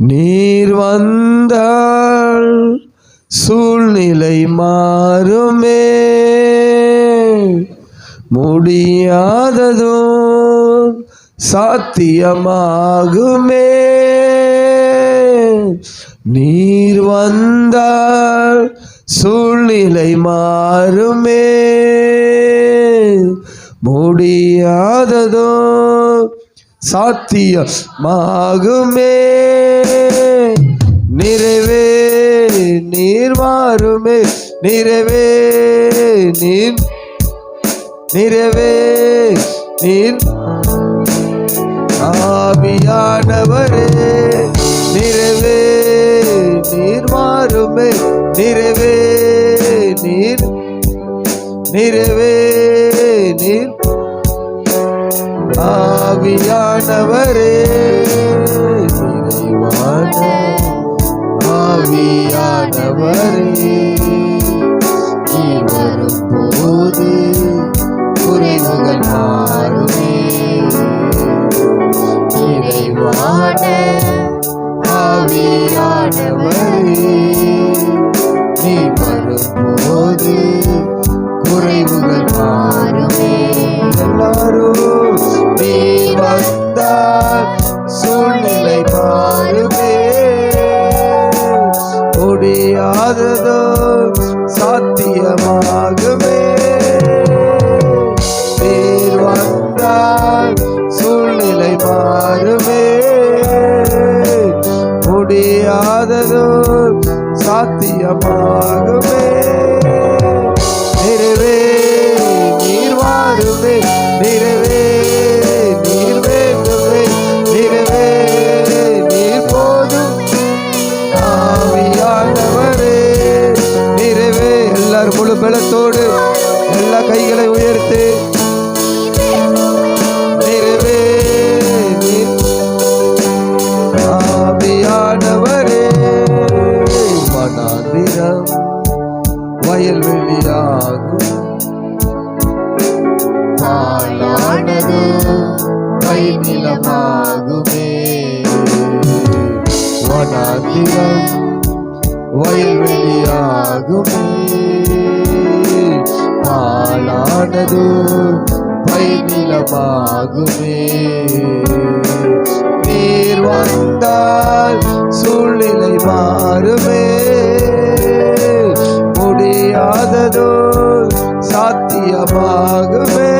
நீர் வந்தால் சூழ்நிலை மாறுமே, முடியாததும் சாத்தியமாகுமே. நீர் வந்தால் சூழ்நிலை மாறுமே, முடியாததும் சாத்தியமாகுமே. நிறைவே நீர் மாறுமே, நிறைவே நீர், நிறைவே நீர் ஆவியானவரே. நிறைவே நீர் மாறுமே, நிறைவே நீர், நிறைவே நீர் ஆவியானவரே. நிறைவான ஆவியானவரே, நீர் வரும்போது குறைவுகள் மாறுமே. நிறைவான ஆவியானவரே, நீர் வரும்போது குறைவுகள் மாறுமே. எல்லாரும் நீ வந்தால் சூழ்நிலை மாறுமே, முடியாததோ சாத்தியமாகுமே. நீர் வந்தால் சூழ்நிலை மாறுமே, முடியாததோ சாத்தியமாகுமே. நிறைவே நீர் மாறுமே, நிறைவே நீர் வேண்டுமே, நிறைவே நீர் போதும் ஆவியானவரே. நிறைவே எல்லாரும் முழு பலத்தோடு எல்லா கைகளை உயர்த்து நிறைவே நீர் ஆவியானவரே. வனாந்திரம் வயல்வெளியாகும், பாழானது கைநிலமாகுமே. வனாந்திரம் வயல்வெளியாகுமே, பாழானது கைநிலமாகுமே. நீர் வந்தால் சூழ்நிலை மாறுமே, முடியாததோ சாத்தியமாகுமே.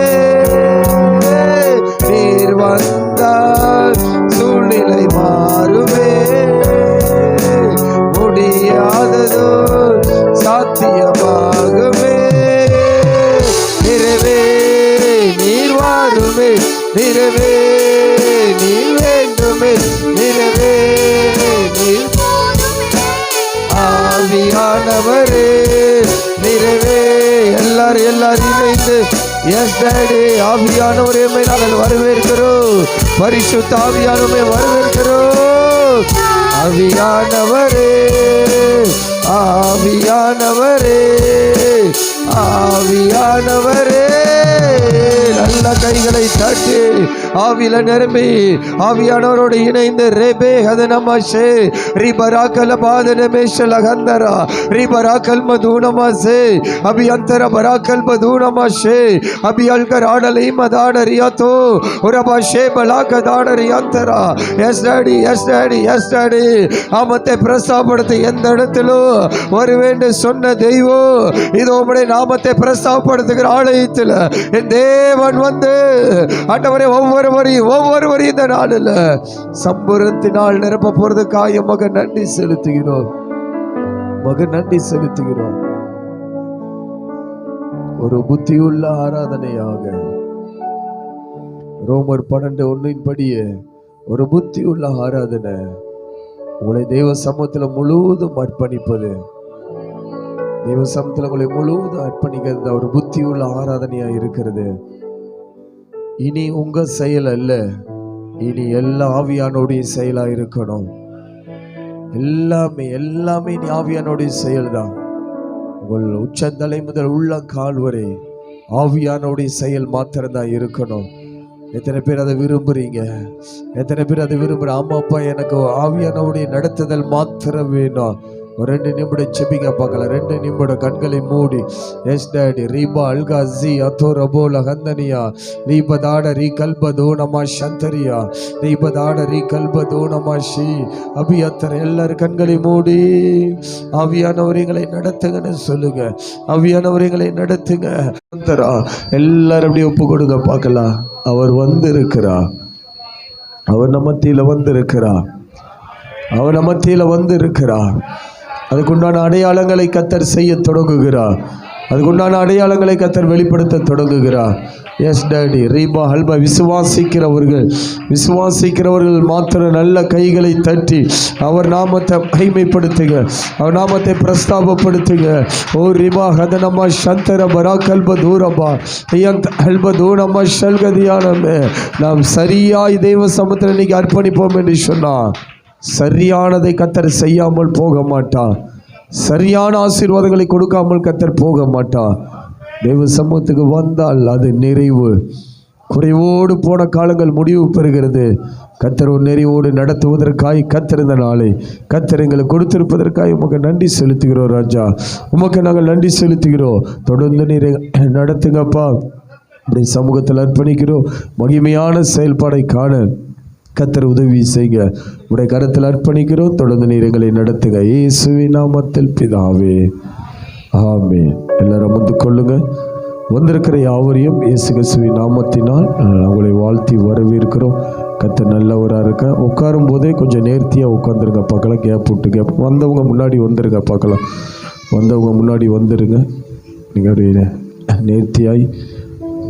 நீர் வந்தால் சூழ்நிலை மாறுமே, முடியாததோ சாத்தியமாகுமே. நிறைவே நீர் வாருமே, நிறைவே நீர் வேண்டுமே, நிறைவே நீர் ஆவியானவரே. நிறைவே எல்லாரும் இணைந்து எஸ் டாடி ஆவியானவரே நாங்கள் வரவேற்கிறோம். பரிசுத்த ஆவியானவரே வரவேற்கிறோம். ஆவியானவரே, ஆவியானவரே, ஆவியானவரே. நல்ல கைகளை தட்டி ஆவியில நிரம்பி ஆவியானவரோடு இணைந்து ரெபே ஹதனமாஷே ரிபராக்கல பாதனமேஷல கந்தரா ரிபராக்கல் மதுனமாசே அபியந்தர பராக்கல் மதுனமாஷே அபியல்கர் ஆடலை மதாடரியாதோ உரபாஷே பலாக தாடரியாந்தரா. Yes daddy, yes daddy, yes daddy. நாமத்தை பிரஸ்தாபப்படுத்த எந்த இடத்திலும் வருவேண்டு சொன்ன தெய்வம் இது உம்முடைய நாமத்தை பிரஸ்தாபப்படுத்துகிற ஆலயத்தில் என் தேவன் வந்து ஆண்டவரே ஒவ்வொருவரையும் இந்த நாளில் சம்பூரத்தினால் நிரப்ப போறதுக்காக மகன் நன்றி செலுத்துகிறோம், மகன் நன்றி செலுத்துகிறோம். ஒரு புத்தியுள்ள ஆராதனையாக ரோமர் 12:1 படியே ஒரு புத்தியுள்ள ஆராதனை, உங்களை தெய்வ சமூகத்தில் முழுவதும் அர்ப்பணிப்பது, தெய்வ சமூகத்தில் உங்களை முழுவதும் அர்ப்பணிக்கிறது ஒரு புத்தியுள்ள ஆராதனையா இருக்கிறது. இனி உங்க செயல் அல்ல, இனி எல்லா ஆவியானோடைய செயலா இருக்கணும். எல்லாமே எல்லாமே நீ ஆவியானோடைய செயல் தான். உங்கள் உச்சந்தலை முதல் உள்ள கால் வரை ஆவியானோடைய செயல் மாத்திரம்தான் இருக்கணும். எத்தனை பேர் அதை விரும்புறீங்க? எத்தனை பேர் அதை விரும்புற? ஆமா அப்பா, எனக்கு ஆவியானவருடைய நடத்துதல் மாத்திரம் வேணும். ஒரு 2 நிமிடம் செபிங்க பார்க்கலாம். 2 நிமிடம் கண்களை மூடி. எஸ் டாடி ரீபா அல்கா ஜி அதோ ரபோல ஹந்தனியா ரீபதாட ரீ கல்பதோ நமா சந்தரியா ரீபதாட ரீ கல்பதோ நமா ஷி அபியத்தர். எல்லாரும் கண்களை மூடி ஆவியானவர்களை நடத்துங்கன்னு சொல்லுங்க. ஆவியானவர்களை நடத்துங்க. எல்லாரும் அப்படியே ஒப்பு கொடுங்க பார்க்கலாம். அவர் வந்திருக்கிறார். அவர் நம்ம மத்தியில வந்திருக்கிறார். அவர் நம்ம மத்தியில வந்திருக்கிறார். அதுக்குண்டான அடையாளங்களை கர்த்தர் செய்ய தொடங்குகிறார். அதுக்குண்டான அடையாளங்களை கர்த்தர் வெளிப்படுத்த தொடங்குகிறார். எஸ் டாடி ரீபா ஹல்பா. விசுவாசிக்கிறவர்கள் மாத்திர நல்ல கைகளை தட்டி அவர் நாமத்தை மகிமைப்படுத்துங்க. அவர் நாமத்தை பிரஸ்தாபப்படுத்துங்க. ஓ ரிபா ஹதனமா சந்தர பரா கல்ப தூரபா ஹல்ப தூரமா ஷல்கதியானமே. நாம் சரியாய் தெய்வ சமூகத்தில் இன்னைக்கு அர்ப்பணிப்போம் என்று சொன்னார். சரியானதை கர்த்தர் செய்யாமல் போக மாட்டார். சரியான ஆசீர்வாதங்களை கொடுக்காமல் கர்த்தர் போக மாட்டார். தெய்வ சமூகத்துக்கு வந்தால் அது நிறைவு. குறைவோடு போன காலங்கள் முடிவு பெறுகிறது. கர்த்தர் ஒரு நிறைவோடு நடத்துவதற்காய் கர்த்தர் இந்த நாளை கர்த்தர் எங்களுக்கு கொடுத்திருப்பதற்காக உமக்கு நன்றி செலுத்துகிறோம் ராஜா. உமக்கு நாங்கள் நன்றி செலுத்துகிறோம். தொடர்ந்து நீர் நடத்துங்கப்பா. அப்படி சமூகத்தில் அர்ப்பணிக்கிறோம். மகிமையான செயல்பாடை காண கர்த்தர் உதவி செய்க. உடைய கரத்தில் அர்ப்பணிக்கிறோம். தொடர்ந்து நீர் எங்களை நடத்துங்க. இயேசுவின் நாமத்தில் பிதாவே, ஆமென். எல்லாரும் வந்து கொள்ளுங்க. வந்திருக்கிற யாவரையும் இயேசு கிறிஸ்துவின் நாமத்தினால் உங்களை வாழ்த்தி வரவேற்கிறோம். கர்த்தர் நல்லவராக இருக்க. உட்காரும் போதே கொஞ்சம் நேர்த்தியாக உட்காந்துருங்க பார்க்கலாம். கேப் விட்டு கேப். வந்தவங்க முன்னாடி வந்துருங்க பார்க்கலாம். வந்தவங்க முன்னாடி வந்துடுங்க. நீங்கள் அப்படியே நேர்த்தியாய்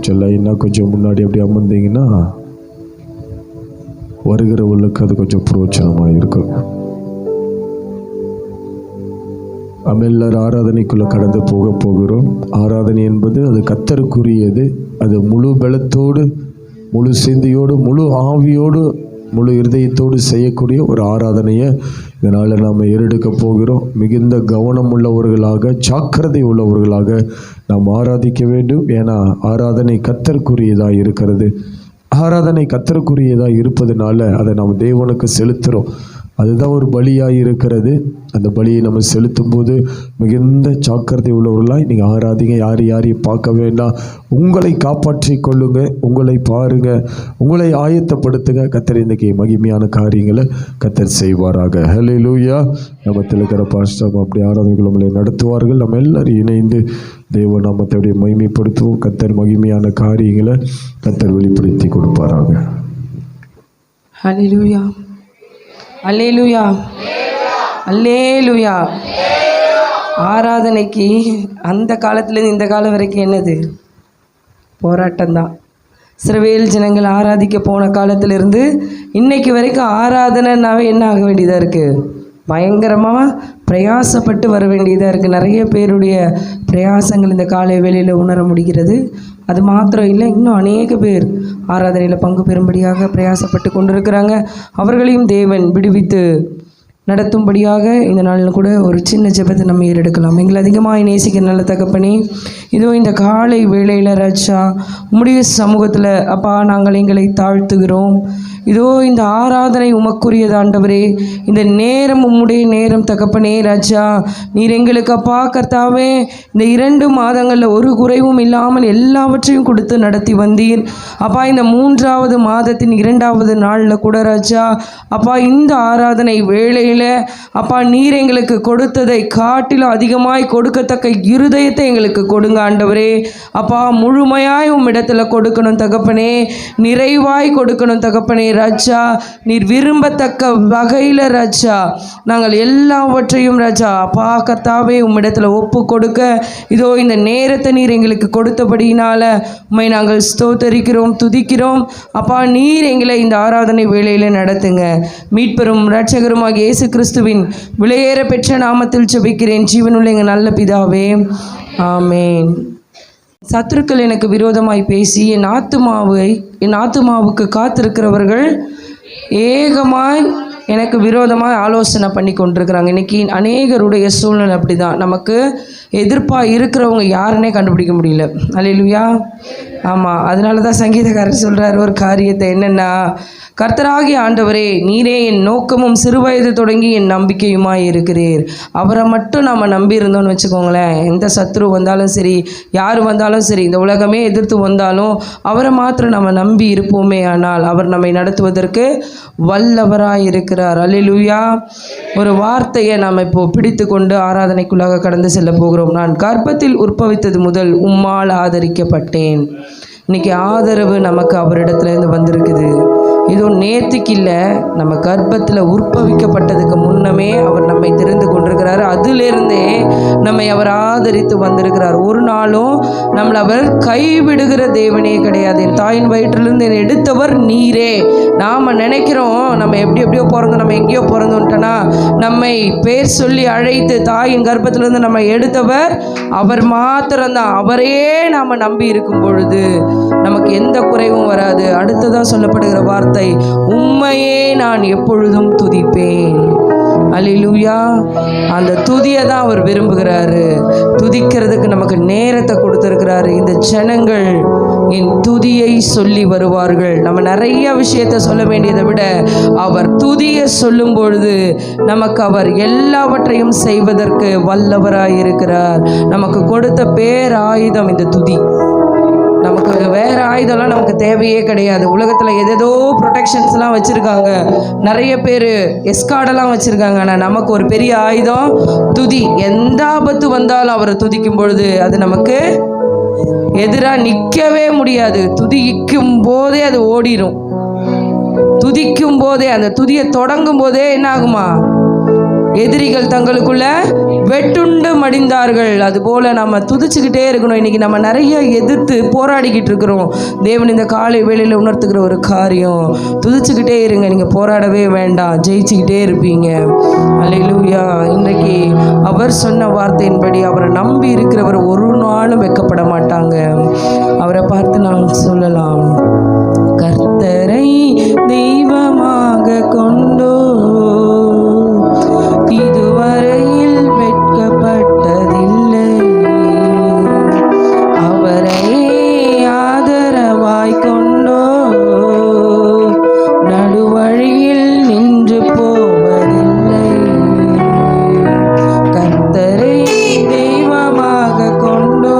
சொல்ல இன்னும் கொஞ்சம் முன்னாடி அப்படி அமர்ந்தீங்கன்னா வருகிறவர்களுக்கு அது கொஞ்சம் பிரயோஜனமாக இருக்கும். நம்ம எல்லாரும் ஆராதனைக்குள்ளே கடந்து போகிறோம். ஆராதனை என்பது அது கர்த்தருக்குரியது. அது முழு பலத்தோடு, முழு சிந்தையோடு, முழு ஆவியோடு, முழு இருதயத்தோடு செய்யக்கூடிய ஒரு ஆராதனையை இதனால் நாம் ஏறெடுக்க போகிறோம். மிகுந்த கவனம் உள்ளவர்களாக, ஜாக்கிரதை உள்ளவர்களாக நாம் ஆராதிக்க வேண்டும். ஏன்னா ஆராதனை கர்த்தருக்குரியதாக இருக்கிறது. ஆராதனை கர்த்தருக்குரியதாக இருப்பதனால அதை நாம் தேவனுக்கு செலுத்துகிறோம். அதுதான் ஒரு பலியாக இருக்கிறது. அந்த பலியை நம்ம செலுத்தும் போது மிகுந்த ஜாக்கிரதை உள்ளவர்களாய் நீங்கள் ஆராதிங்க. யாரையும் பார்க்க வேண்டாம். உங்களை காப்பாற்றி கொள்ளுங்க. உங்களை பாருங்க. உங்களை ஆயத்தப்படுத்துங்க. கர்த்தர் இன்றைக்கி மகிமையான காரியங்களை கர்த்தர் செய்வாராக. ஹல்லேலூயா. நம்ம இருக்கிற பாஸ்டர் அப்படி ஆராதனைகள் நம்மளை நடத்துவார்கள். நம்ம எல்லாரும் இணைந்து தேவ நாமத்தை அப்படியே மகிமைப்படுத்துவோம். கர்த்தர் மகிமையான காரியங்களை கர்த்தர் வெளிப்படுத்தி கொடுப்பாராக. ஹல்லேலூயா, அல்லேலூயா, அல்லேலூயா. ஆராதனைக்கு அந்த காலத்துலேருந்து இந்த காலம் வரைக்கும் என்னது? போராட்டம்தான். இஸ்ரவேல் ஜனங்கள் ஆராதிக்க போன காலத்திலிருந்து இன்னைக்கு வரைக்கும் ஆராதனைனாவே என்ன ஆக வேண்டியதாக இருக்குது? பயங்கரமாக பிரயாசப்பட்டு வர வேண்டியதாக இருக்குது. நிறைய பேருடைய பிரயாசங்கள் இந்த காலை வேளையில் உணர முடிகிறது. அது மாத்திரம் இல்லை, இன்னும் அநேக பேர் ஆராதனையில் பங்கு பெறும்படியாக பிரயாசப்பட்டு கொண்டிருக்கிறாங்க. அவர்களையும் தேவன் விடுவித்து நடத்தும்படியாக இந்த நாளில் கூட ஒரு சின்ன ஜெபத்தை நம்ம ஏறெடுக்கலாம். எங்களை அதிகமாக நேசிக்கிற நல்ல தகப்பனே, இதோ இந்த காலை வேளையில் ராஜா உம்முடைய சமூகத்தில் அப்பா நாங்கள் எங்களை தாழ்த்துகிறோம். இதோ இந்த ஆராதனை உமக்குரியது ஆண்டவரே. இந்த நேரம் உம்முடைய நேரம் தகப்பனே ராஜா. நீர் எங்களுக்கு அப்பா கர்த்தாவே இந்த 2 மாதங்களில் ஒரு குறைவும் இல்லாமல் எல்லாவற்றையும் கொடுத்து நடத்தி வந்தீர் அப்பா. இந்த 3வது மாதத்தின் 2வது நாளில் கூட ராஜா அப்பா இந்த ஆராதனை வேளையில் அப்பா நீர் எங்களுக்கு கொடுத்ததை காட்டிலும் அதிகமாய் கொடுக்கத்தக்க இருதயத்தை எங்களுக்கு கொடுங்க ஆண்டவரே. அப்பா முழுமையாய் உம்மிடத்துல கொடுக்கணும் தகப்பனே. நிறைவாய் கொடுக்கணும் தகப்பனே ராஜா. நீர் விரும்பத்தக்க வகையில் ராஜா நாங்கள் எல்லாவற்றையும் ராஜா அப்பா கர்த்தாவே உம்மிடத்துல ஒப்பு கொடுக்க இதோ இந்த நேரத்தை நீர் எங்களுக்கு கொடுத்தபடியினால உம்மை நாங்கள் ஸ்தோத்தரிக்கிறோம், துதிக்கிறோம். அப்பா நீர் எங்களை இந்த ஆராதனை வேளையில் நடத்துங்க. மீட்பெரும் இரட்சகருமாகிய இயேசு கிறிஸ்துவின் விலையேற பெற்ற நாமத்தில் ஜெபிக்கிறேன் ஜீவனுள்ள எங்கள் நல்ல பிதாவே, ஆமேன். சத்துருக்கள் எனக்கு விரோதமாய் பேசி என் ஆத்துமாவுக்கு காத்திருக்கிறவர்கள் ஏகமாய் எனக்கு விரோதமாக ஆலோசனை பண்ணி கொண்டிருக்கிறாங்க. இன்றைக்கி அநேகருடைய சூழ்நிலை அப்படி தான். நமக்கு எதிர்ப்பாக இருக்கிறவங்க யாருன்னே கண்டுபிடிக்க முடியல. அல்லேலூயா. ஆமாம், அதனால தான் சங்கீதக்காரர் சொல்கிறார் ஒரு காரியத்தை, என்னென்னா, கர்த்தராகிய ஆண்டவரே, நீரே என் நோக்கமும் சிறுவயது தொடங்கி என் நம்பிக்கையுமாய் இருக்கிறீர். அவரை மட்டும் நம்ம நம்பி இருந்தோம்னு வச்சுக்கோங்களேன், எந்த சத்ரு வந்தாலும் சரி, யார் வந்தாலும் சரி, இந்த உலகமே எதிர்த்து வந்தாலும் அவரை மாத்திரம் நம்ம நம்பி இருப்போமே, ஆனால் அவர் நம்மை நடத்துவதற்கு வல்லவராய் இருக்கிறார். அல்லேலூயா. ஒரு வார்த்தையை நாம் இப்போ பிடித்து கொண்டு ஆராதனைக்குள்ளாக கடந்து செல்ல போகிறோம். நான் கர்ப்பத்தில் உற்பவித்தது முதல் உம்மால் ஆதரிக்கப்பட்டேன். இன்னைக்கு ஆதரவு நமக்கு அவரிடத்துலேருந்து வந்திருக்குது. இதுவும் நேற்றுக்கு இல்லை, நம்ம கர்ப்பத்தில் உற்பவிக்கப்பட்டதுக்கு முன்னமே அவர் நம்மை தெரிந்து கொண்டிருக்கிறார். அதிலிருந்தே நம்மை அவர் ஆதரித்து வந்திருக்கிறார். ஒரு நாளும் நம்மளை அவர் கைவிடுகிற தேவனே கிடையாது. என் தாயின் வயிற்றிலிருந்து என்னை எடுத்தவர் நீரே. நாம் நினைக்கிறோம் நம்ம எப்படியோ பிறந்தோம், நம்ம எங்கேயோ பிறந்தோன்ட்டோன்னா, நம்மை பேர் சொல்லி அழைத்து தாயின் கர்ப்பத்திலிருந்து நம்ம எடுத்தவர் அவர் மாத்திரம்தான். அவரே நாம் நம்பி இருக்கும் பொழுது நமக்கு எந்த குறைவும் வராது. அடுத்ததாக சொல்லப்படுகிற வார்த்தை, உம்மையே நான் எப்பொழுதும் துதிப்பேன். அல்லேலூயா. அந்த துதியை தான் அவர் விரும்புகிறாரு. துதிக்கிறதுக்கு நமக்கு நேரத்தை கொடுத்துருக்கிறாரு. இந்த ஜனங்கள் என் துதியை சொல்லி வருவார்கள். நம்ம நிறைய விஷயத்தை சொல்ல வேண்டியதை விட அவர் துதியை சொல்லும் பொழுது நமக்கு அவர் எல்லாவற்றையும் செய்வதற்கு வல்லவராய் இருக்கிறார். நமக்கு கொடுத்த பேராயுதம் இந்த துதி. நமக்கு வேறு ஆயுதம்லாம் நமக்கு தேவையே கிடையாது. உலகத்தில் எதேதோ ப்ரொடெக்ஷன்ஸ்லாம் வச்சுருக்காங்க, நிறைய பேர் எஸ்கார்டெல்லாம் வச்சுருக்காங்க. ஆனால் நமக்கு ஒரு பெரிய ஆயுதம் துதி. எந்த ஆபத்து வந்தாலும் அவரை துதிக்கும் பொழுது அது நமக்கு எதிராக நிற்கவே முடியாது. துதிக்கும் போதே அது ஓடிடும். துதிக்கும் போதே, அந்த துதியை தொடங்கும் போதே என்ன ஆகுமா, எதிரிகள் தங்களுக்குள்ள வெட்டுண்டு மடிந்தார்கள். அதுபோல் நம்ம துதிச்சுக்கிட்டே இருக்கணும். இன்றைக்கி நம்ம நிறைய எதிர்த்து போராடிக்கிட்டு இருக்கிறோம். தேவன் இந்த காலை வேளையில் உணர்த்துக்கிற ஒரு காரியம், துதிச்சுக்கிட்டே இருங்க. நீங்கள் போராடவே வேண்டாம், ஜெயிச்சுக்கிட்டே இருப்பீங்க. அல்லேலூயா. இன்றைக்கு அவர் சொன்ன வார்த்தையின்படி அவரை நம்பி இருக்கிறவர் ஒரு நாளும் வெட்கப்பட மாட்டாங்க. அவரை பார்த்து நாம் சொல்லலாம், கர்த்தரை தெய்வமாக கொண்டோ இதுவரையில் வெட்கப்பட்டதில்லை. அவரையே ஆதரவாய் கொண்டோ நடுவழியில் நின்று போவதில்லை. கர்த்தரை தெய்வமாக கொண்டோ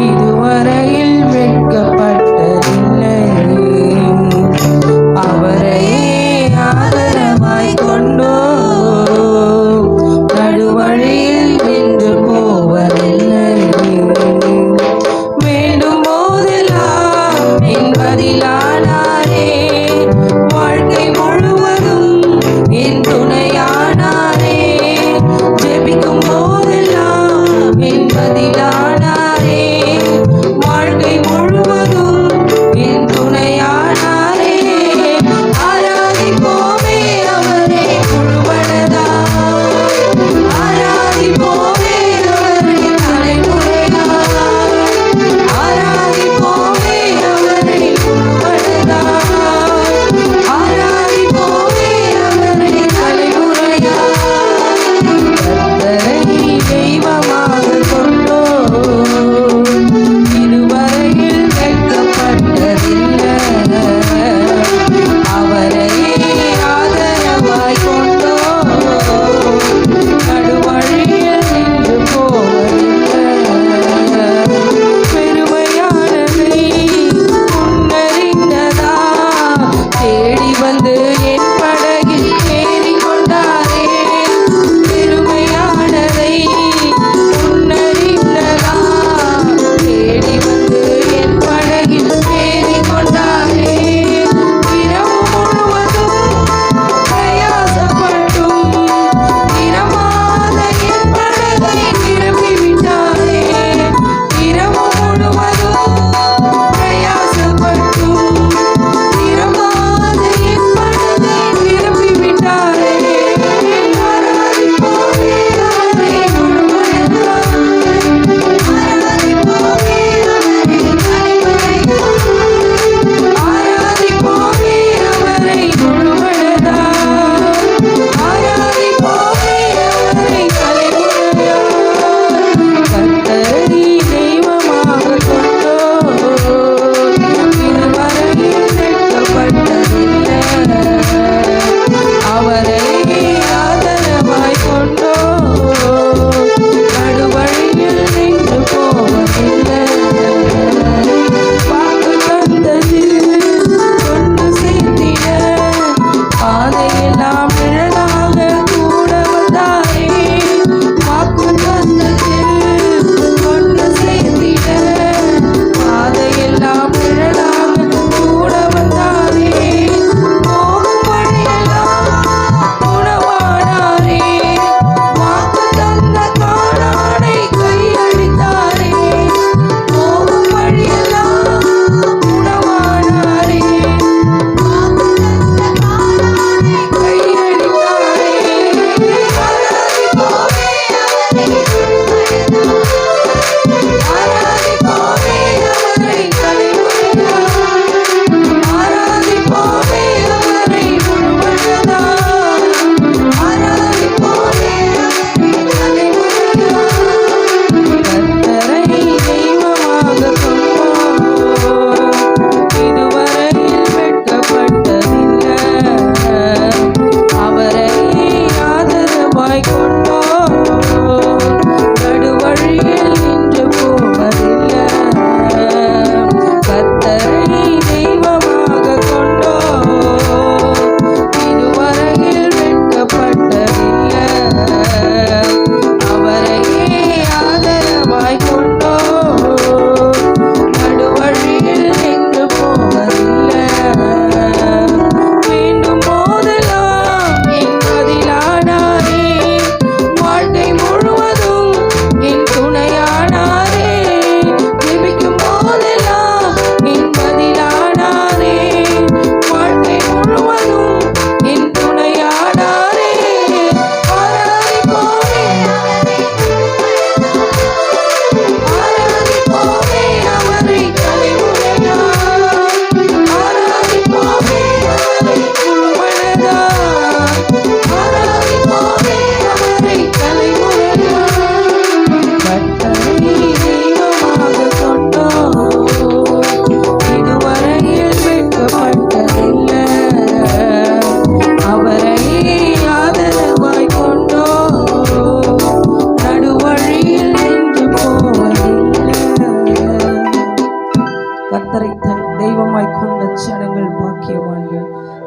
இதுவரை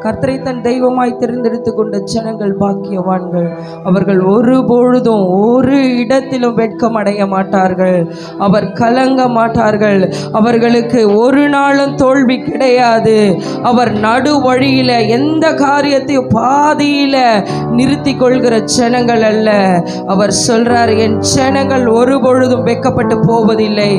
கர்த்தரை தன் தெய்வமாய் தெரிந்தெடுத்து கொண்ட ஜனங்கள் பாக்கியவான்கள். அவர்கள் ஒருபொழுதும் ஒரு இடத்திலும் வெட்கம் அடைய மாட்டார்கள். அவர் கலங்க மாட்டார்கள். அவர்களுக்கு ஒரு நாளும் தோல்வி கிடையாது. அவர் நடு வழியில எந்த காரியத்தையும் பாதியில நிறுத்தி கொள்கிற ஜனங்கள் அல்ல. அவர் சொல்றார், என் ஜனங்கள் ஒரு பொழுதும் வெட்கப்பட்டு போவதில்லை.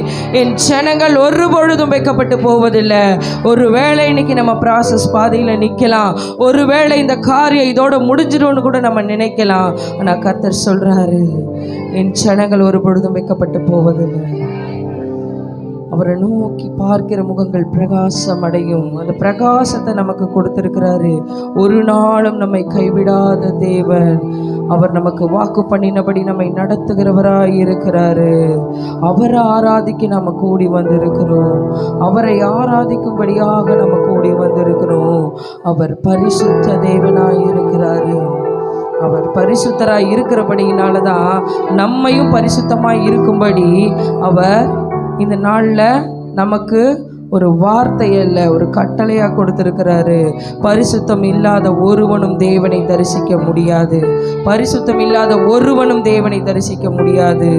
என் ஜனங்கள் ஒரு பொழுதும் வெட்கப்பட்டு போவதில்லை. ஒருவேளை இன்னைக்கு நம்ம ப்ராசஸ் பாதியில நிக்கலாம், ஒருவேளை இந்த காரியம் இதோட முடிஞ்சிடும்னு கூட நம்ம நினைக்கலாம். ஆனா கர்த்தர் சொல்றாரு, என் ஜனங்கள் ஒரு பொழுதும் வெட்கப்பட்டு போவதில்லை. அவரை நோக்கி பார்க்கிற முகங்கள் பிரகாசம் அடையும். அந்த பிரகாசத்தை நமக்கு கொடுத்திருக்கிறாரு. ஒரு நாளும் நம்மை கைவிடாத தேவன். அவர் நமக்கு வாக்கு பண்ணினபடி நம்மை நடத்துகிறவராய் இருக்கிறாரு. அவரை ஆராதிக்க நம்ம கூடி வந்திருக்கிறோம். அவரை ஆராதிக்கும்படியாக நம்ம கூடி வந்திருக்கிறோம். அவர் பரிசுத்த தேவனாய் இருக்கிறாரு. அவர் பரிசுத்தராய் இருக்கிறபடியினால தான் நம்மையும் பரிசுத்தமாய் இருக்கும்படி அவர் இந்த நாளில் நமக்கு ஒரு வார்த்தை அல்ல, ஒரு கட்டளையாக கொடுத்திருக்கிறாரு. பரிசுத்தம் இல்லாத ஒருவனும் தேவனை தரிசிக்க முடியாது. பரிசுத்தம் இல்லாத ஒருவனும் தேவனை தரிசிக்க முடியாது.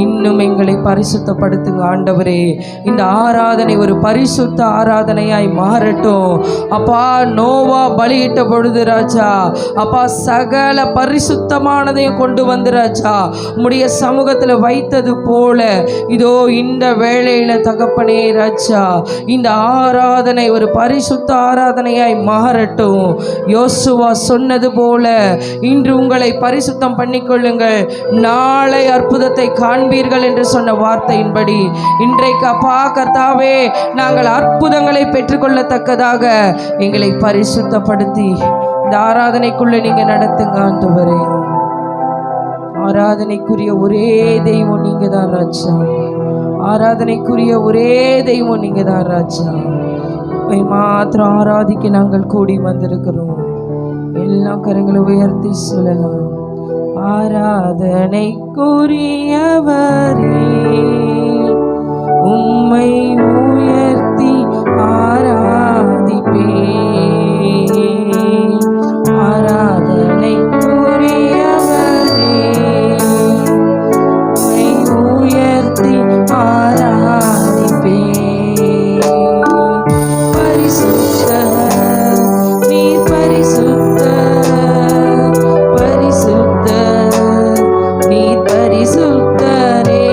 இன்னும் எங்களை பரிசுத்தப்படுத்துங்க ஆண்டவரே. இந்த ஆராதனை ஒரு பரிசுத்த ஆராதனையாய் மாறட்டும். அப்பா, நோவா பலியிட்ட பொழுது ராஜா, அப்பா சகல பரிசுத்தமானதையும் கொண்டு வந்து ராஜா உம்முடைய சமூகத்தில் வைத்தது போல இதோ இந்த வேளையில தகப்பனே ராஜா, இந்த ஆராதனை ஒரு பரிசுத்த ஆராதனையாய் மாறட்டும். யோசுவா சொன்னது போல இன்று உங்களை பரிசுத்தம் பண்ணிக்கொள்ளுங்கள், நாளை அற்புதத்தை காண்பீர்கள் என்று சொன்ன வார்த்தையின்படி இன்றைக்கு அப்பா கர்த்தாவே, நாங்கள் அற்புதங்களை பெற்றுக்கொள்ளத்தக்கதாக எங்களை பரிசுத்தப்படுத்தி இந்த ஆராதனைக்குள்ள நீங்க நடத்துங்க ஆண்டவரே. ஆராதனைக்குரிய ஒரே தெய்வம் நீங்க தான் ராஜா. ஆராதனைக்குரிய ஒரே தெய்வம் நீங்க தான் ராஜா. உம்மை மாத்திரம் ஆராதிக்க நாங்கள் கூடி வந்திருக்கிறோம். எல்லா கரங்களை உயர்த்தி சொல்லலாம், ஆராதனைக்குரியவரே உம்மை உயர்த்தி ஆராதிப்பே. பரிசுத்தரே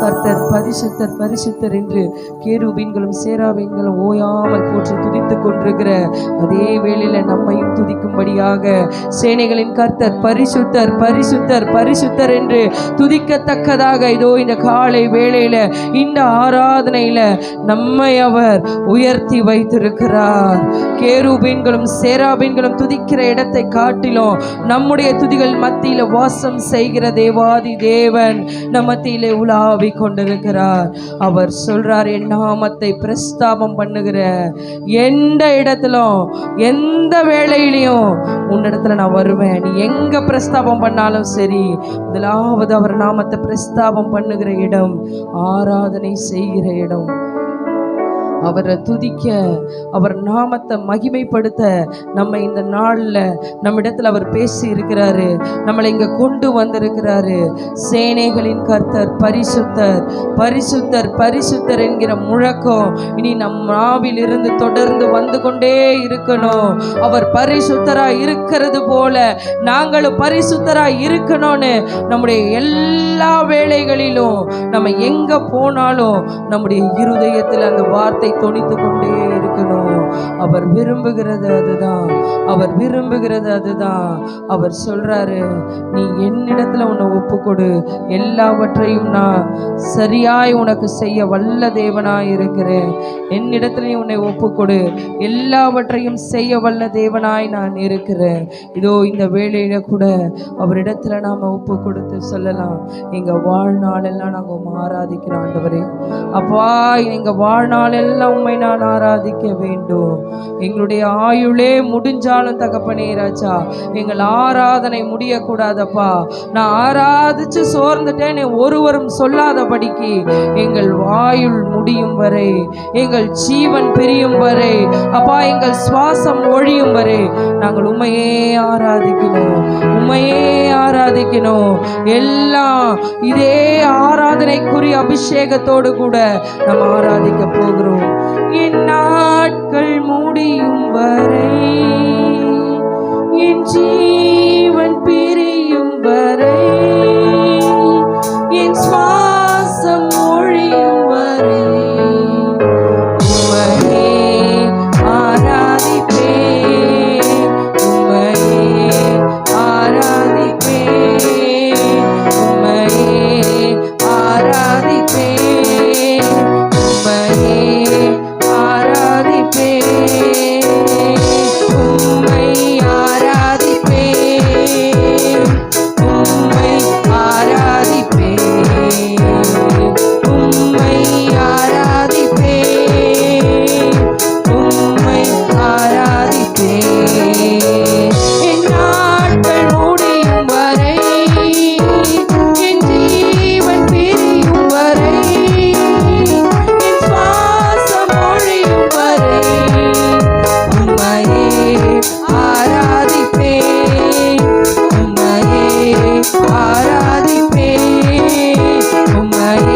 கர்த்தர் பரிசுத்தர் பரிசுத்தர் என்று கேருபீன்களும் சேராபீன்களும் ஓயாமல் போற்றி துதித்துக் கொண்டிருக்கிற அதே வேளையில நம்மையும் துதிக்கும்படியாக சேனைகளின் கர்த்தர் பரிசுத்தர் பரிசுத்தர் பரிசுத்தர் என்று துதிக்கத்தக்கதாக இதோ இந்த காலை வேளையில இந்த ஆராதனையில நம்மை அவர் உயர்த்தி வைத்திருக்கிறார். கேருபீன்களும் சேராபீன்களும் துதிக்கிற இடத்தை காட்டிலும் நம்முடைய துதிகள் மத்தியில வாசம் செய்கிற தேவாதி தேவன் நம் மத்தியிலே உலாவி கொண்டிருக்கிறார். அவர் சொல்றார், என் நாமத்தை பிரஸ்தாபம் பண்ணுகிற எந்த இடத்திலும் எந்த வேளையிலையும் உன்னிடத்துல நான் வருவேன். நீ எங்க பிரஸ்தாபம் பண்ணாலும் சரி, முதலாவது அவர் நாமத்தை பிரஸ்தாபம் பண்ணுகிற இடம், ஆராதனை செய்கிற இடம், அவரை துதிக்க, அவர் நாமத்தை மகிமைப்படுத்த நம்ம இந்த நாளில் நம்மிடத்தில் அவர் பேசி இருக்கிறாரு. நம்மளை இங்கே கொண்டு வந்திருக்கிறாரு. சேனைகளின் கர்த்தர் பரிசுத்தர் பரிசுத்தர் பரிசுத்தர் என்கிற முழக்கம் இனி நம் நாவில் இருந்து தொடர்ந்து வந்து கொண்டே இருக்கணும். அவர் பரிசுத்தராக இருக்கிறது போல நாங்களும் பரிசுத்தராக இருக்கணும்னு நம்முடைய எல்லா வேளைகளிலும் நம்ம எங்கே போனாலும் நம்முடைய இருதயத்தில் அந்த வார்த்தை தொனித்து கொண்டே இருக்கணும். அவர் விரும்புகிறது அதுதான். அவர் விரும்புகிறது அதுதான். அவர் சொல்றாரு, நீ என்னிடத்துல உன்னை ஒப்புக்கொடு, எல்லாவற்றையும் நான் சரியாய் உனக்கு செய்ய வல்ல தேவனாய் இருக்கிறேன். என்னிடத்துல நீ உன்னை ஒப்புக்கொடு, எல்லாவற்றையும் செய்ய வல்ல தேவனாய் நான் இருக்கிறேன். இதோ இந்த வேளையில கூட அவரிடத்துல நாம ஒப்பு கொடுத்து சொல்லலாம், எங்க வாழ்நாளெல்லாம் நாங்கள் ஆராதிக்கிறோம் ஆண்டவரே. அப்பா, எங்க வாழ்நாளெல்லாம் உம்மை நான் ஆராதிக்க வேண்டும். எங்களுடைய ஆயுளே முடிஞ்சாலும் தகப்பனே ராஜா, எங்கள் ஆராதனை முடியக்கூடாதப்பா. நான் ஆராதிச்சு சோர்ந்துட்டேன் ஒருவரும் சொல்லாதபடிக்கு எங்கள் ஆயுள் முடியும் வரை, எங்கள் ஜீவன் பிரியும் வரை, அப்பா எங்கள் சுவாசம் ஒழியும் வரை நாங்கள் உம்மையே ஆராதிக்கணும், உம்மையே ஆராதிக்கணும். எல்லாம் இதே ஆராதனைக்குரிய அபிஷேகத்தோடு கூட நம்ம ஆராதிக்க போகிறோம். என் நாட்கள் முடியும் வரை, என் ஜீவன் பிரியும் வரை, என் சுவாசம் ஒழியும் வரை உம்மையே ஆராதிப்பேன், உம்மையே ஆராதிப்பேன், உம்மையே ஆராதிப்பேன், உம்மையே ஆராதிப்பேன், உம்மை ஆராதிப்பேன், உம்மை ஆராதிப்பேன், உம்மை ஆராதிப்பேன், உம்மை ஆராதிப்பேன். என் நாட்கள் முடியும் வரை, என் ஜீவன் பிரியும் வரை, என் சுவாசம் ஒழியும் வரை உம்மையே ஆராதிப்பேன், உம்மையே ஆராதிப்பேன், உம்மையே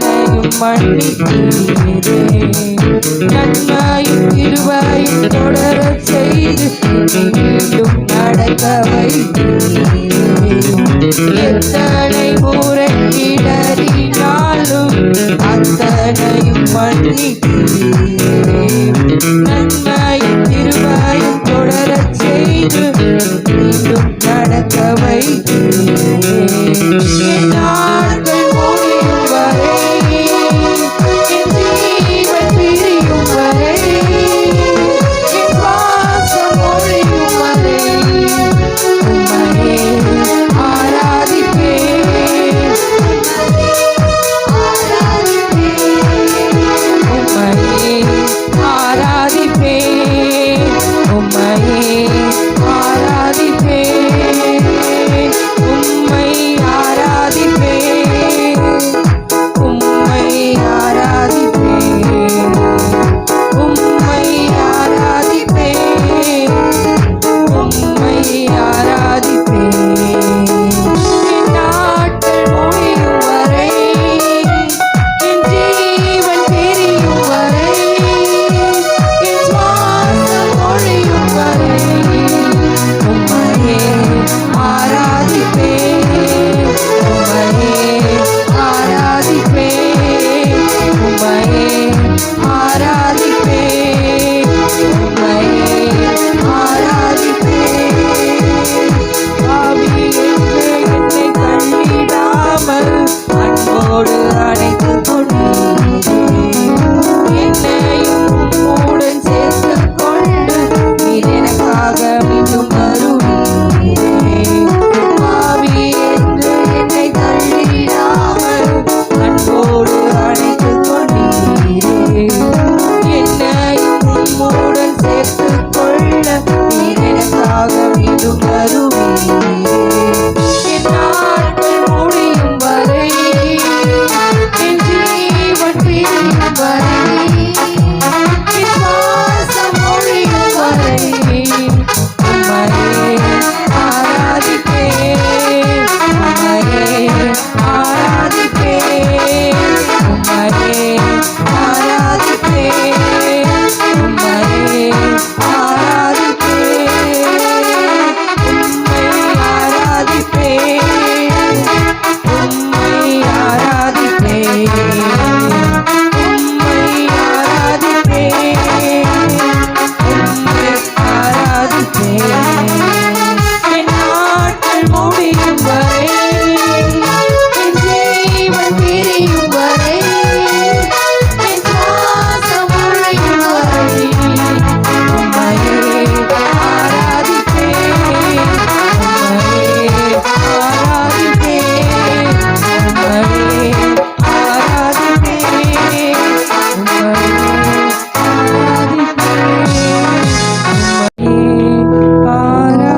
என்னையும் மன்னித்தீரே. நன்மையும் கிருபையும் தொடரச் செய்து மீண்டும் நடக்க வைத்தீரே. எத்தனை முறை இடறினாலும் அத்தனையும் மன்னித்தீரே. நன்மையும் கிருபையும் தொடரச் செய்து மீண்டும் நடக்க வைத்தீரே. என் நாட்கள் முடியும் வரை, என் ஜீவன் பிரியும் வரை, என் சுவாசம் ஒழியும் வரை உம்மையே ஆராதிப்பேன். உம்மையே ஆராதிப்பேன். உம்மையே ஆராதிப்பேன். உம்மை ஆராதிப்பேன். உம்மை ஆராதிப்பேன். உம்மை ஆராதிப்பேன். உம்மை ஆராதிப்பேன். என் நாட்கள் முடியும் வரை, என் ஜீவன் பிரியும் வரை, என் சுவாசம் ஒழியும் வரை உம்மையே ஆராதிப்பேன். உம்மையே ஆராதிப்பேன். உம்மையே ஆராதிப்பேன். உம்மையே ஆராதிப்பேன். பாவி என்று என்னை தள்ளிடாமல் அன்போடு அணைத்துக் கொண்டீரே. என்னையும் உம்முடன் சேர்த்துக் கொண்டு நீர் எனக்காக மீண்டும் வருவீரே. பாவி என்று என்னை தள்ளிடாமல் அன்போடு அணைத்துக் கொண்டீரே. என்னையும் உம்முடன் சேர்த்துக் கொள்ள நீர் எனக்காக மீண்டும் வருவீரே. என் நாட்கள் முடியும் வரை, என் ஜீவன் பிரியும் வரை, என் சுவாசம் ஒழியும் வரை உம்மையே ஆராதிப்பேன். உம்மையே ஆராதிப்பேன். உம்மையே ஆராதிப்பேன். உம்மையே ஆராதிப்பேன். உம்மை ஆராதிப்பேன். உம்மை ஆராதிப்பேன். உம்மை ஆராதிப்பேன். உம்மை ஆராதிப்பேன். என் நாட்கள் முடியும் வரை, என் ஜீவன் பிரியும் வரை, என் சுவாசம் ஒழியும் வரை உம்மையே ஆராதிப்பேன். உம்மையே ஆராதிப்பேன். உம்மையே ஆராதிப்பேன்.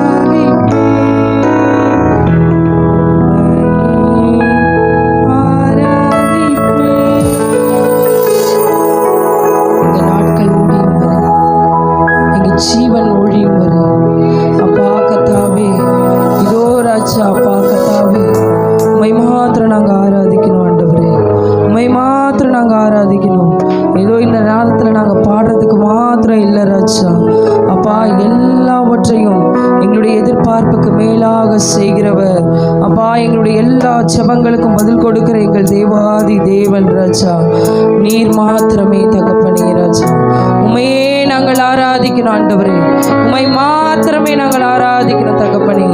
எங்கள் நாட்கள் முடியும் வரை, எங்கள் ஜீவன் ஒழியும் வரை அப்பா கத்தாவே, இதோ ராஜா அப்பா கத்தாவே, உம்மை மாத்திரம் நாங்கள் ஆராதிக்கணும் ஆண்டவரே. உம்மை மாத்திரம் நாங்கள் ஆராதிக்கணும். ஏதோ இந்த நேரத்தில் நாங்கள் பாடுறதுக்கு மாத்திரம் இல்லை ராஜா அப்பா, எல்லாவற்றையும் எங்களுடைய எதிர்பார்ப்புக்கு மேலாக செய்கிறவர் அப்பா. எங்களுடைய எல்லா ஜெபங்களுக்கும் பதில் கொடுக்கிற எங்கள் தேவாதி தேவன் ராஜா, நீர் மாத்திரமே தகப்பனே ராஜா. உம்மையே நாங்கள் ஆராதிக்கணும் ஆண்டவரே. உம்மை மாத்திரமே நாங்கள் ஆராதிக்கணும் தகப்பனே.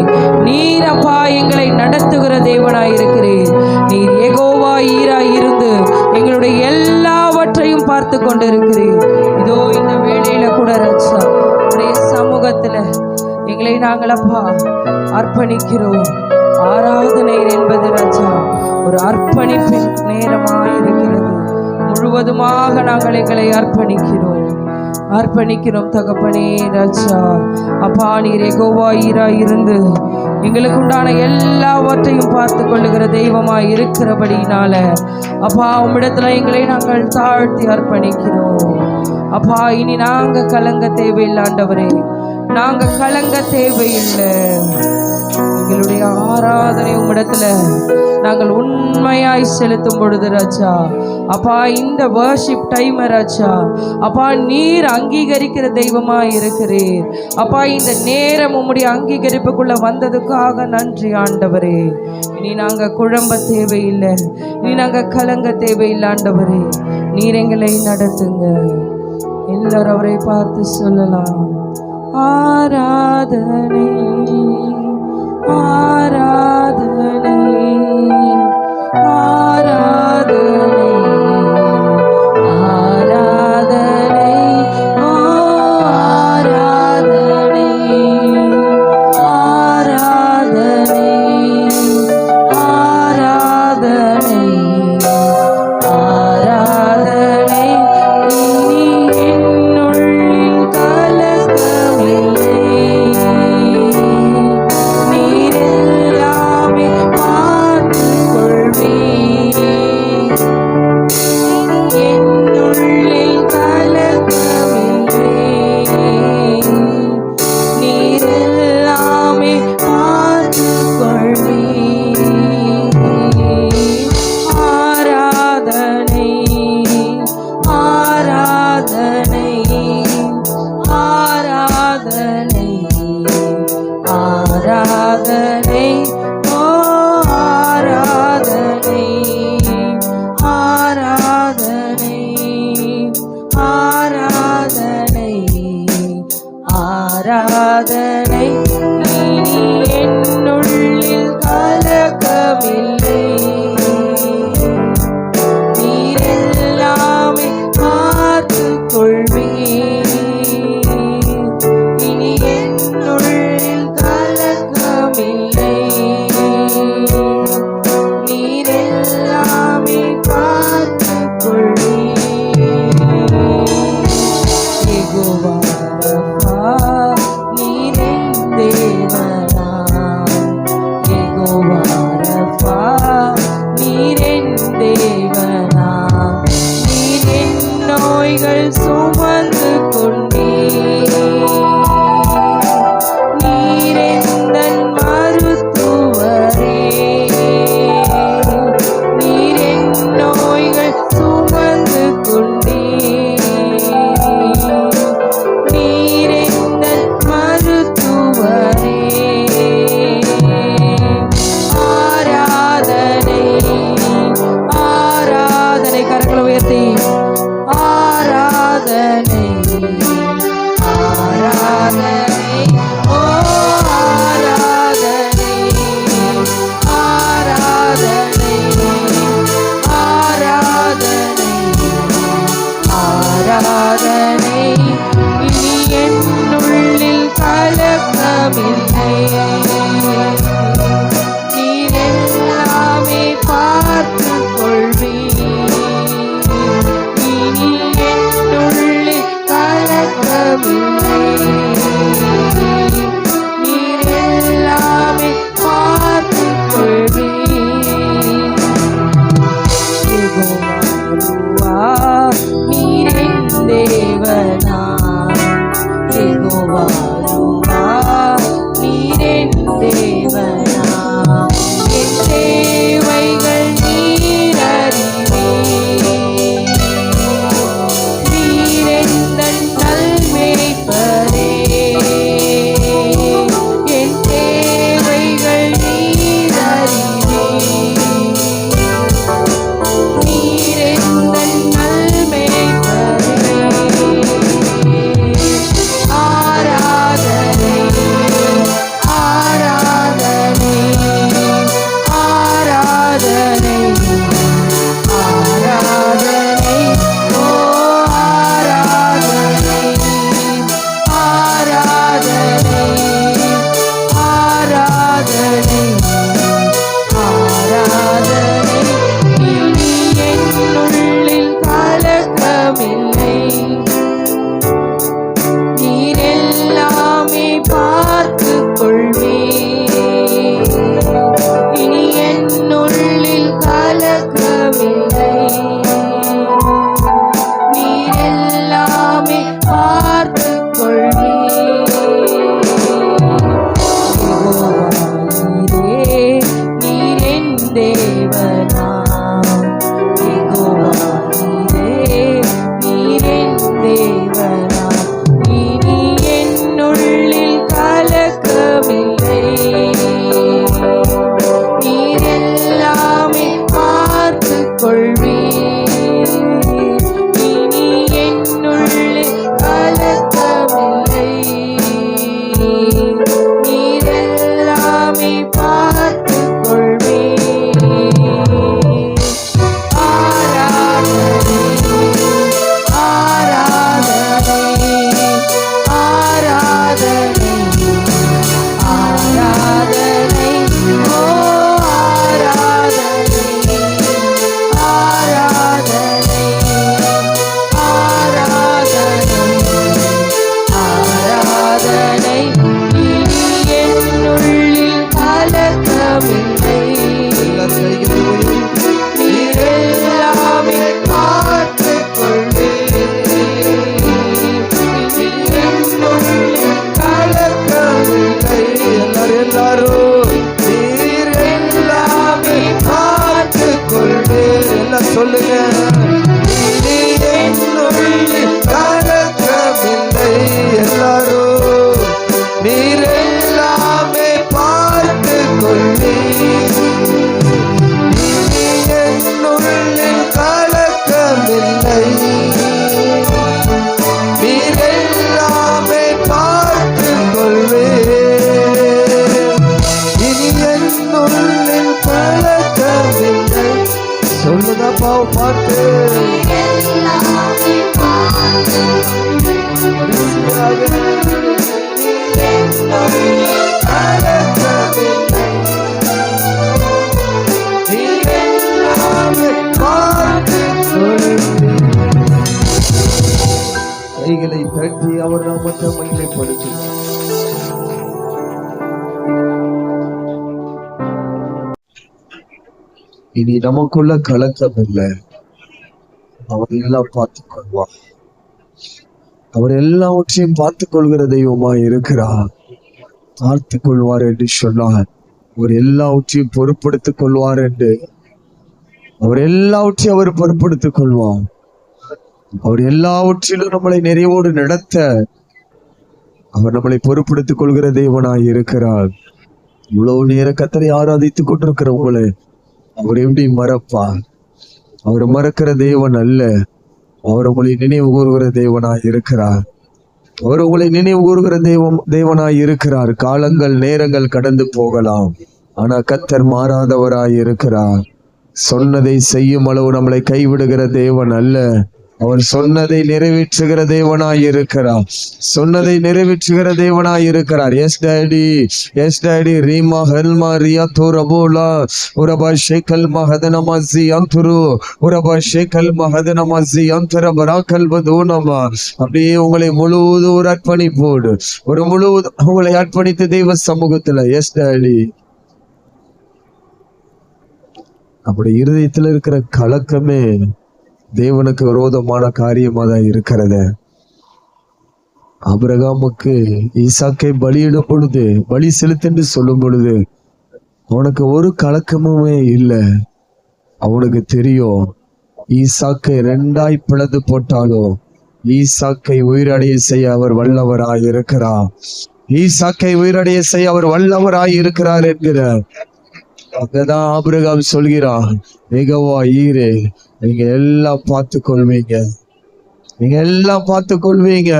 நீர் அப்பா எங்களை நடத்துகிற தேவனாய் இருக்கிறீர். நீர் யெகோவா ஈராய் இருந்து எங்களுடைய எல்லாவற்றையும் பார்த்து கொண்டிருக்கிறீர். இதோ இந்த வேளையில கூட ராஜா உடைய சமூகத்துல எங்களை நாங்கள் அப்பா அர்ப்பணிக்கிறோம். ஆராதனை என்பது ராஜா ஒரு அர்ப்பணிப்பின் நேரமாயிருக்கிறது. முழுவதுமாக நாங்கள் எங்களை அர்ப்பணிக்கிறோம் தகப்பனே ராஜா அப்பா. நீர் யெகோவா ஈராய் இருந்து எங்களுக்கு உண்டான எல்லாவற்றையும் பார்த்து கொள்ளுகிற தெய்வமாய் இருக்கிறபடினால அப்பா உம்மிடத்துல எங்களை நாங்கள் தாழ்த்தி அர்ப்பணிக்கிறோம் அப்பா. இனி நாங்கள் கலங்க தேவையில்லை ஆண்டவரே, நாங்கள் கலங்க தேவையில்லை. எங்களுடைய ஆராதனை உம்மிடத்துல நாங்கள் உண்மையாய் செலுத்தும் பொழுது ராஜா, அப்பா இந்த வர்ஷிப் டைம் ராஜா, அப்பா நீர் அங்கீகரிக்கிற தெய்வமாய் இருக்கிறீர். அப்பா இந்த நேரம் உம்முடைய அங்கீகரிப்புக்குள்ள வந்ததுக்காக நன்றி ஆண்டவரே. இனி நாங்கள் குழம்ப தேவையில்லை, இனி நாங்கள் கலங்க தேவையில்லை ஆண்டவரே. நீர் எங்களை நடத்துங்க. எல்லாரும் அவரை பார்த்து சொல்லலாம், ஆராதனை ஆராதனை ஆராதனை ஆராதனை ஆராதனை ஆராதனை ஆராதனை ஆராதனை. இனி என்னுள்ளில் கலக்கமில்லை, நீரெல்லாமே பார்த்துக் கொள்வீர். என்னுள்ளில் கலக்கமில்லை, நீரெல்லாமே பார்த்துக் கொள்வீர். ஆராதனை ஆராதனை ஆராதனை ஆராதனை ஓ ஆராதனை ஆராதனை ஆராதனை ஆராதனை. இனி என்னுள்ளில் கலக்கமில்லை, நீரெல்லாமே பார்த்துக் கொள்வீர். இனி என்னுள்ளில் கலக்கமில்லை, நீரெல்லாமே பார்த்துக் கொள்வீர். யெகோவா ரஃபா, நீரென் தேவனாம். யெகோவா ரஃபா, நீரென் தேவனாம். நீர் என் நோய்கள் சுமந்து கொண்டீர். நீர் எந்தன் மருத்துவரே. நீர் என் நோய்கள் சுமந்து கொண்டீர். நீர் எந்தன் மருத்துவரே. ஆராதனை ஆராதனை. கரங்களை உயர்த்தி ஆராதனை கைகளை தட்டி அவர் நாமத்தை மகிமைப்படுத்தி இனி நமக்குள்ள கலக்கம் இல்லை. அவர் எல்லாம் பார்த்துக் கொள்வார். அவர் எல்லாவற்றையும் பார்த்துக் கொள்கிற தெய்வமா இருக்கிறார். பார்த்துக் கொள்வார் என்று சொன்னார். அவர் எல்லாவற்றையும் பொறுப்படுத்திக் கொள்வார் என்று அவர் எல்லாவற்றையும் அவர் பொறுப்படுத்திக் கொள்வார். அவர் எல்லாவற்றிலும் நம்மளை நிறைவோடு நடத்த அவர் நம்மளை பொறுப்படுத்திக் கொள்கிற தேவனாய் இருக்கிறார். இவ்வளவு நேர கர்த்தரை ஆராதித்துக் கொண்டிருக்கிற உங்களை அவர் எப்படி மறப்பார்? அவர் மறக்கிற தேவன் அல்ல. அவர் உங்களை நினைவு கூறுகிற தேவனாய் இருக்கிறார். அவர் உங்களை நினைவு கூறுகிற தேவனாய் இருக்கிறார். காலங்கள் நேரங்கள் கடந்து போகலாம், ஆனா கர்த்தர் மாறாதவராய் இருக்கிறார். சொன்னதை செய்யும் அளவு நம்மளை கைவிடுகிற தேவன் அல்ல. அவர் சொன்னதை நிறைவேற்றுகிற தேவனாய் இருக்கிறார். சொன்னதை நிறைவேற்றுகிற தேவனாய் இருக்கிறார். Yes daddy, yes daddy. ரீமா ஹெல்மா ரியா தோரபோலா உரபா ஷேக்கல் மஹதனமாசி அந்துரு உரபா ஷேக்கல் மஹதனமாசி அந்தர பராக்கல் பதோனமா. அப்படியே உங்களை முழுவதும் ஒரு அர்ப்பணிப்போடு ஒரு முழுவதும் உங்களை அர்ப்பணித்து தெய்வ சமூகத்துல. Yes daddy. அப்படி இருதயத்துல இருக்கிற கலக்கமே தேவனுக்கு விரோதமான காரியமா தான் இருக்கிறது. ஆபிரகாமுக்கு ஈசாக்கை பலியிடும் பொழுது, பலி செலுத்தென்று சொல்லும் பொழுது அவனுக்கு ஒரு கலக்கமுமே இல்லை. அவனுக்கு தெரியும், ஈசாக்கை 2 பிளந்து போட்டாலும் ஈசாக்கை உயிரடைய செய்ய அவர் வல்லவராய் இருக்கிறார். ஈசாக்கை உயிரடைய செய்ய அவர் வல்லவராய் இருக்கிறார் என்கிறார். அங்கதான் ஆபிரகாம் சொல்கிறான், யெகோவா ஈரே, நீங்க எல்லாம் பார்த்து கொள்வீங்க, நீங்க எல்லாம் பார்த்து கொள்வீங்க.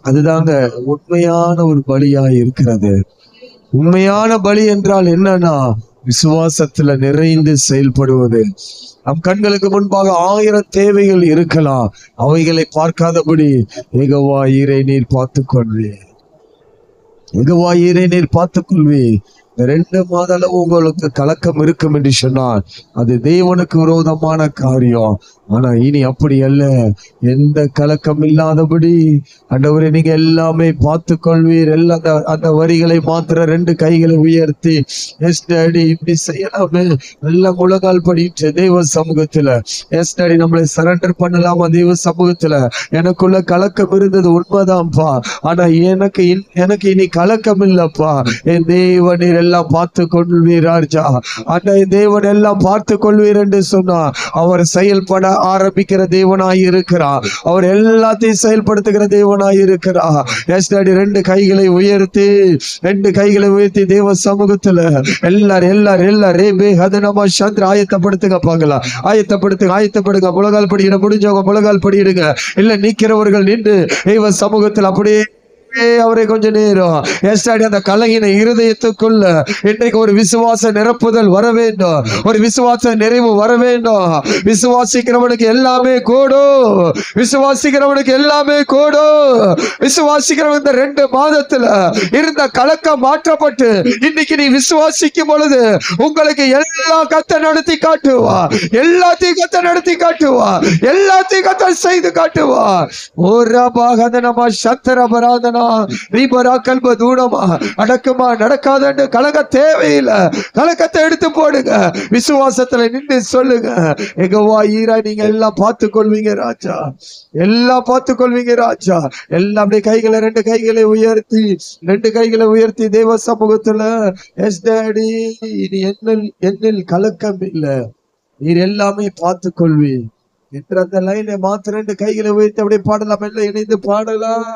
அதுதாங்க உண்மையான ஒரு பலியா இருக்கிறது. உண்மையான பலி என்றால் என்னன்னா, விசுவாசத்துல நிறைந்து செயல்படுவது. நம் கண்களுக்கு முன்பாக 1000 தேவைகள் இருக்கலாம், அவைகளை பார்க்காதபடி யெகோவா ஈரே நீர் பார்த்துக் கொள்வே, யெகோவா ஈரே நீர் பார்த்துக் கொள்வே. 2 மாத அளவு உங்களுக்கு கலக்கம் இருக்கும் என்று சொன்னால் அது தேவனுக்கு விரோதமான காரியம். ஆனா இனி அப்படி அல்ல. எந்த கலக்கம் இல்லாதபடி ஆண்டவரே நீங்க எல்லாமே பார்த்து கொள்வீர். அந்த வரிகளை மாத்திர 2 கைகளை உயர்த்தி எஸ் டாடி இப்படி செய்யலாமே, எல்லாம் முழங்கால் படிட்டு தெய்வ சமூகத்துல எஸ் டாடி நம்மளை சரண்டர் பண்ணலாமா தெய்வ சமூகத்துல. எனக்குள்ள கலக்கம் இருந்தது உண்மைதான்ப்பா, ஆனா எனக்கு இனி கலக்கம் இல்லப்பா. என் தேவன் எல்லாம் பார்த்து கொள்வீர் ராஜா. அன்றைய தேவன் எல்லாம் பார்த்து கொள்வீர் என்று சொன்னார். அவர் செயல்பட ஆரம்பிக்கிற தேவனாய் இருக்கிறார். அவர் எல்லாத்தையும் செயல்படுத்துகிற தேவனாய் இருக்கிறார். எஸ் டாடி 2 கைகளை உயர்த்தி தேவ சமூகத்துல எல்லாரும் ரேபே ஹதனமா சந்திர ஆயத்தப்படுத்துங்க. பாங்களா, ஆயத்தப்படுங்க. முழங்கால் படியிட முடிஞ்சவங்க முழங்கால் படியிடுங்க. இல்ல நிக்கிறவர்கள் நின்று தெய்வ சமூகத்தில் அப்படியே அவரை கொஞ்ச நேரம் அந்த கலங்கின இருதயத்துக்குள்ள இன்றைக்கு ஒரு விசுவாச நிரப்புதல் வர வேண்டும், ஒரு விசுவாச நிறைவு வர வேண்டும். விசுவாசிக்கிறவனுக்கு எல்லாமே கூடும், விசுவாசிக்கிறவனுக்கு எல்லாமே கூடும். விசுவாசிக்கிறவன் இந்த 2 மாதத்துல இருந்த கலக்கம் மாற்றப்பட்டு இன்னைக்கு நீ விசுவாசிக்கும் பொழுது உங்களுக்கு எல்லாம் கர்த்தர் நடத்தி காட்டுவா, எல்லாத்தையும் கர்த்தர் நடத்தி காட்டுவா, எல்லாத்தையும் கர்த்தர் செய்து காட்டுவா. ஓரா பாகத நம்ம சத்தர பராதனா நடக்குமா நடக்காது கலங்க தேவையில்லை. கலக்கத்தை எடுத்து போடுங்க, விசுவாசத்துல நின்று சொல்லுங்க, யெகோவா ஈரா நீங்க எல்லாம் பார்த்து கொள்வீங்க ராஜா, எல்லாம் பார்த்து கொள்வீங்க ராஜா. எல்லாம் அப்படியே கைகளை 2 கைகளை உயர்த்தி தேவ சமூகத்துல எஸ் டாடி இனி என்னில் கலக்கம் இல்லை, நீர் எல்லாமே பார்த்து கொள்வி என்ற அந்த லைனை மாத்திர 2 கைகளை உயர்த்தி அப்படியே பாடலாம். எல்லாம் இணைந்து பாடலாம்.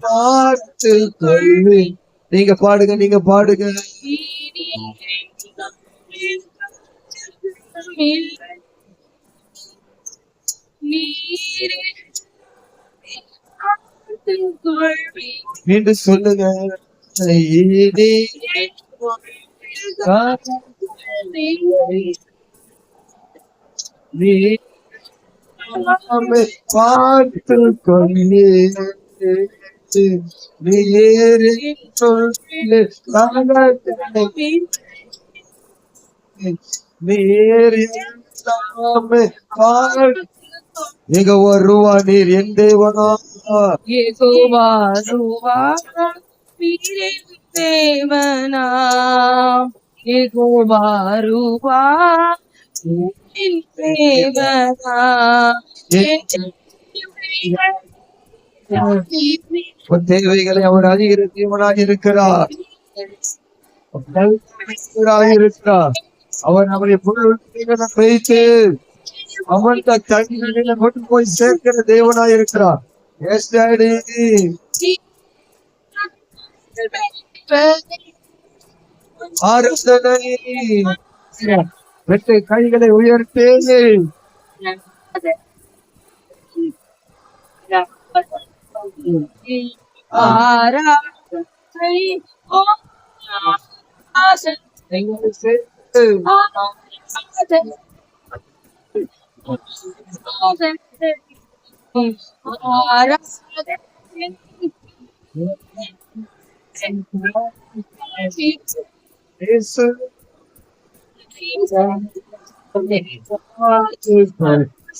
பார்த்து கொள்வி. நீங்க பாடுங்க. மீண்டும் சொல்லுங்க. பார்த்து கொள்வே. நீரே சொல்லு நாங்கள் நீர் எல்லாமே மிக வருவா நீர் என் தேவனா யெகோவா ருவா நீரே தேவனா யெகோவா ருவா என் தேவனா உன் தேவைகளை அவர் அறிகிற தேவனாக இருக்கிறார். இருக்கிறார் அவர் நம்முடைய பொருள் வைத்து அவன் தண்ணீரை கொண்டு போய் சேர்க்கிற தேவனாய் இருக்கிறார். எஸ் டாடி ஆராதனை வெட்டு கைகளை உயர்த்து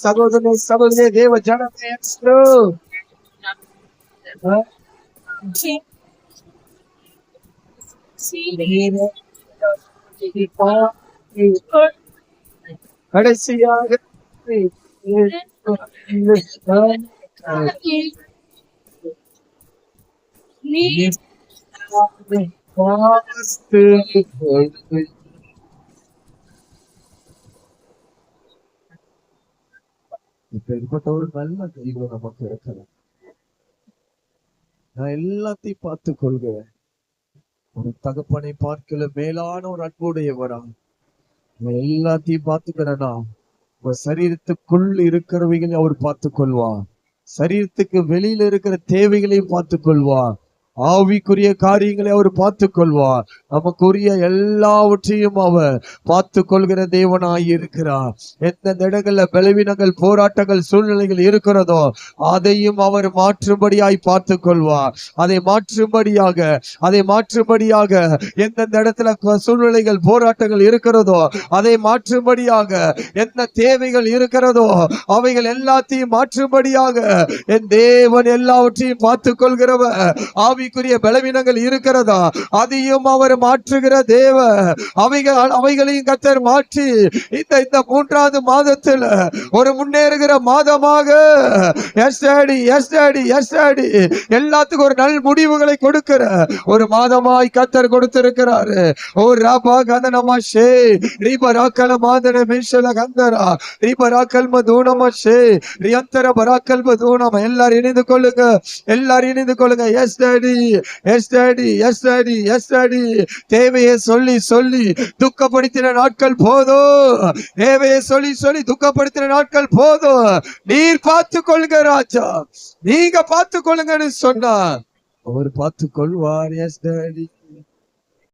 சகோதரே சகோதரே தேவ ஜனமே கடைசியாக இப்படிப்பட்ட ஒரு நல்ல தெய்வம் நமக்கு இருக்கலாம். நான் எல்லாத்தையும் பார்த்து கொள்கிறேன். ஒரு தகப்பனை பார்க்கல மேலான ஒரு அன்புடையவரா எல்லாத்தையும் பார்த்துக்கிறேன்னா உங்க சரீரத்துக்குள் இருக்கிறவைகளை அவர் பார்த்து கொள்வார். சரீரத்துக்கு வெளியில இருக்கிற தேவைகளையும் பார்த்து கொள்வார். ஆவிக்குரிய காரியங்களை அவர் பார்த்து கொள்வார். நமக்குரிய எல்லாவற்றையும் அவர் பார்த்து கொள்கிற தேவனாய் இருக்கிறார். எந்த இடங்கள்ல பலவீனங்கள் போராட்டங்கள் சூழ்நிலைகள் இருக்கிறதோ அதையும் அவர் மாற்றும்படியாய் பார்த்து கொள்வார். அதை மாற்றும்படியாக எந்தெந்த இடத்துல சூழ்நிலைகள் போராட்டங்கள் இருக்கிறதோ அதை மாற்றும்படியாக எந்த தேவைகள் இருக்கிறதோ அவைகள் எல்லாத்தையும் மாற்றும்படியாக என் தேவன் எல்லாவற்றையும் பார்த்து கொள்கிறவர். ஆவிக்குரிய பலவீனங்கள் இருக்கிறதா அதையும் அவர் மாற்றுகிற தேவ அவைகளையும் கர்த்தர் மாற்றி இந்த 3வது மாதத்தில் ஒரு முன்னேறுகிற மாதமாக எல்லாத்துக்கும் ஒரு நல் முடிவுகளை கொடுக்கிற ஒரு மாதமாய் கர்த்தர் கொடுத்திருக்கிறாரு. ஓ ராபா கந்தனமாஷே ரீபராக்கல மாதன மிஷல கந்தரா ரீபராக்கல் மதுனமாஷே ரியந்தர பராக்கல் மதுனமா எல்லாரும் இணைந்து கொள்ளுங்க. எஸ் டாடி தேவையை சொல்லி துக்கப்படுத்தின நாட்கள் போதும். தேவையை சொல்லி துக்கப்படுத்தின நாட்கள் போதும். நீர் பார்த்து கொள்ளுங்க ராஜா, நீங்க பார்த்து கொள்ளுங்கன்னு சொன்னா அவர் பார்த்து கொள்வார். Yes daddy